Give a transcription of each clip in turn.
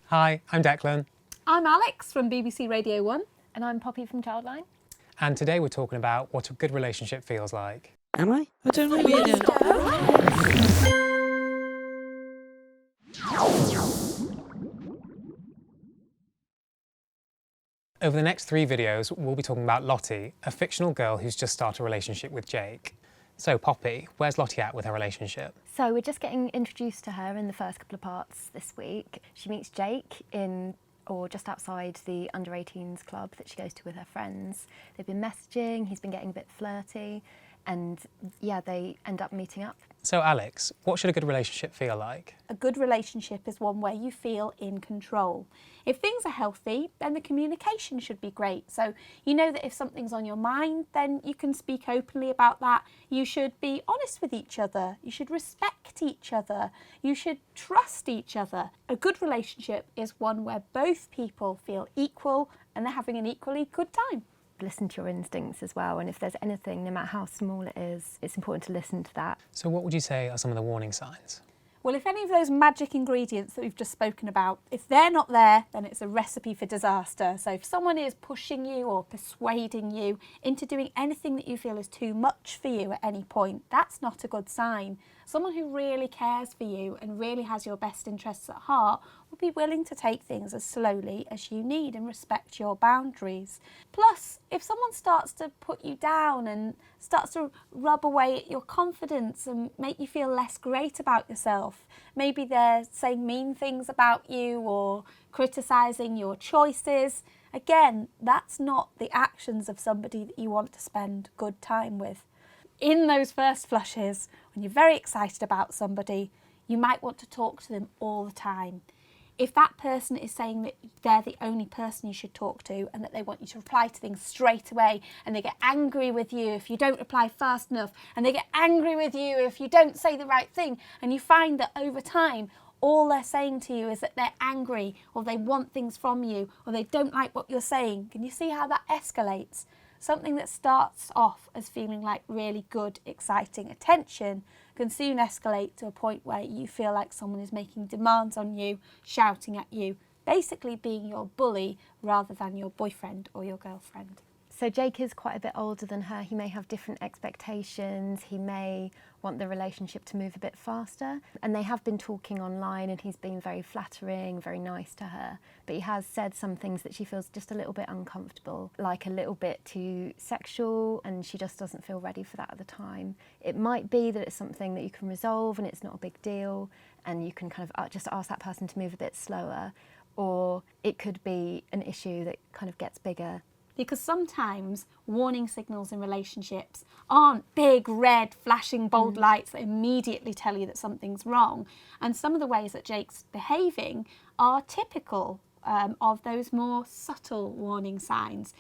Hi, I'm Declan. I'm Alix from BBC Radio 1. And I'm Poppy from Childline. And today we're talking about what a good relationship feels like. Am I? I don't know yet. Over the next 3 videos, we'll be talking about Lottie, a fictional girl who's just started a relationship with Jake. So, Poppy, where's Lottie at with her relationship? So we're just getting introduced to her in the first couple of parts this week. She meets Jake just outside the under-18s club that she goes to with her friends. They've been messaging, he's been getting a bit flirty, and yeah, they end up meeting up. So, Alix, what should a good relationship feel like? A good relationship is one where you feel in control. If things are healthy, then the communication should be great. So you know that if something's on your mind, then you can speak openly about that. You should be honest with each other. You should respect each other. You should trust each other. A good relationship is one where both people feel equal and they're having an equally good time. Listen to your instincts as well, and if there's anything, no matter how small it is, it's important to listen to that. So what would you say are some of the warning signs? Well, if any of those magic ingredients that we've just spoken about, if they're not there, then it's a recipe for disaster. So if someone is pushing you or persuading you into doing anything that you feel is too much for you at any point, that's not a good sign. Someone who really cares for you and really has your best interests at heart will be willing to take things as slowly as you need and respect your boundaries. Plus, if someone starts to put you down and starts to rub away at your confidence and make you feel less great about yourself, maybe they're saying mean things about you or criticising your choices, again, that's not the actions of somebody that you want to spend good time with. In those first flushes, when you're very excited about somebody, you might want to talk to them all the time. If that person is saying that they're the only person you should talk to and that they want you to reply to things straight away, and they get angry with you if you don't reply fast enough, and they get angry with you if you don't say the right thing, and you find that over time all they're saying to you is that they're angry or they want things from you or they don't like what you're saying, can you see how that escalates? Something that starts off as feeling like really good, exciting attention can soon escalate to a point where you feel like someone is making demands on you, shouting at you, basically being your bully rather than your boyfriend or your girlfriend. So Jake is quite a bit older than her. He may have different expectations. He may want the relationship to move a bit faster. And they have been talking online and he's been very flattering, very nice to her. But he has said some things that she feels just a little bit uncomfortable, like a little bit too sexual, and she just doesn't feel ready for that at the time. It might be that it's something that you can resolve and it's not a big deal and you can kind of just ask that person to move a bit slower. Or it could be an issue that kind of gets bigger. Because sometimes warning signals in relationships aren't big, red, flashing bold lights that immediately tell you that something's wrong. And some of the ways that Jake's behaving are typical of those more subtle warning signs.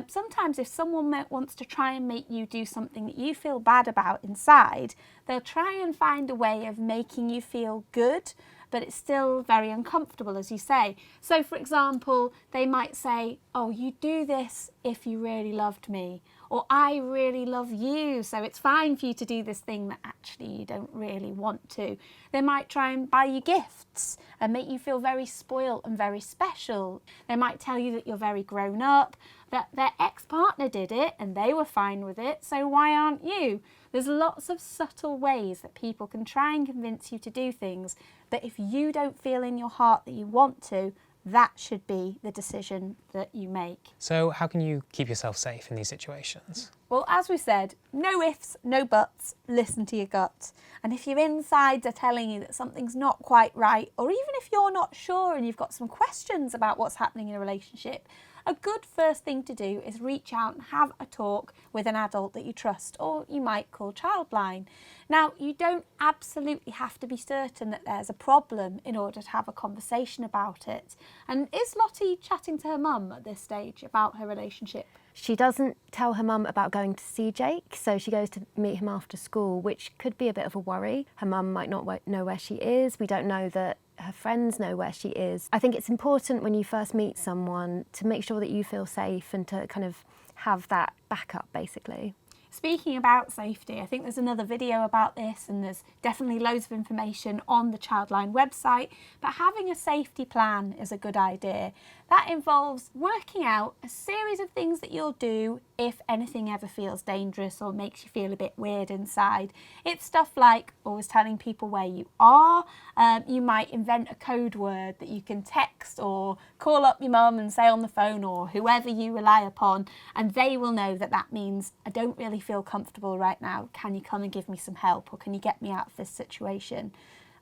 Sometimes if someone wants to try and make you do something that you feel bad about inside, they'll try and find a way of making you feel good, but it's still very uncomfortable, as you say. So, for example, they might say, oh, you do this if you really loved me, or I really love you, so it's fine for you to do this thing that actually you don't really want to. They might try and buy you gifts and make you feel very spoiled and very special. They might tell you that you're very grown up, that their ex-partner did it and they were fine with it, so why aren't you? There's lots of subtle ways that people can try and convince you to do things, but if you don't feel in your heart that you want to, that should be the decision that you make. So how can you keep yourself safe in these situations? Well, as we said, no ifs, no buts, listen to your gut. And if your insides are telling you that something's not quite right, or even if you're not sure and you've got some questions about what's happening in a relationship, a good first thing to do is reach out and have a talk with an adult that you trust, or you might call Childline. Now, you don't absolutely have to be certain that there's a problem in order to have a conversation about it. And is Lottie chatting to her mum at this stage about her relationship? She doesn't tell her mum about going to see Jake, so she goes to meet him after school, which could be a bit of a worry. Her mum might not know where she is. We don't know that her friends know where she is. I think it's important when you first meet someone to make sure that you feel safe and to kind of have that backup, basically. Speaking about safety, I think there's another video about this, and there's definitely loads of information on the Childline website, but having a safety plan is a good idea. That involves working out a series of things that you'll do if anything ever feels dangerous or makes you feel a bit weird inside. It's stuff like always telling people where you are. You might invent a code word that you can text or call up your mum and say on the phone, or whoever you rely upon, and they will know that that means, I don't really feel comfortable right now. Can you come and give me some help, or can you get me out of this situation?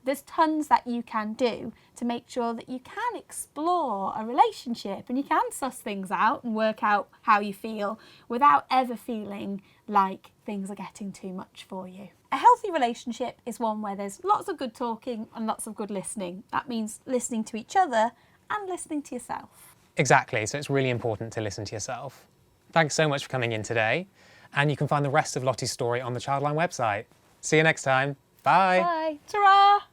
There's tons that you can do to make sure that you can explore a relationship and you can suss things out and work out how you feel without ever feeling like things are getting too much for you. A healthy relationship is one where there's lots of good talking and lots of good listening. That means listening to each other and listening to yourself. Exactly, so it's really important to listen to yourself. Thanks so much for coming in today, and you can find the rest of Lottie's story on the Childline website. See you next time. Bye. Bye. Ta-ra!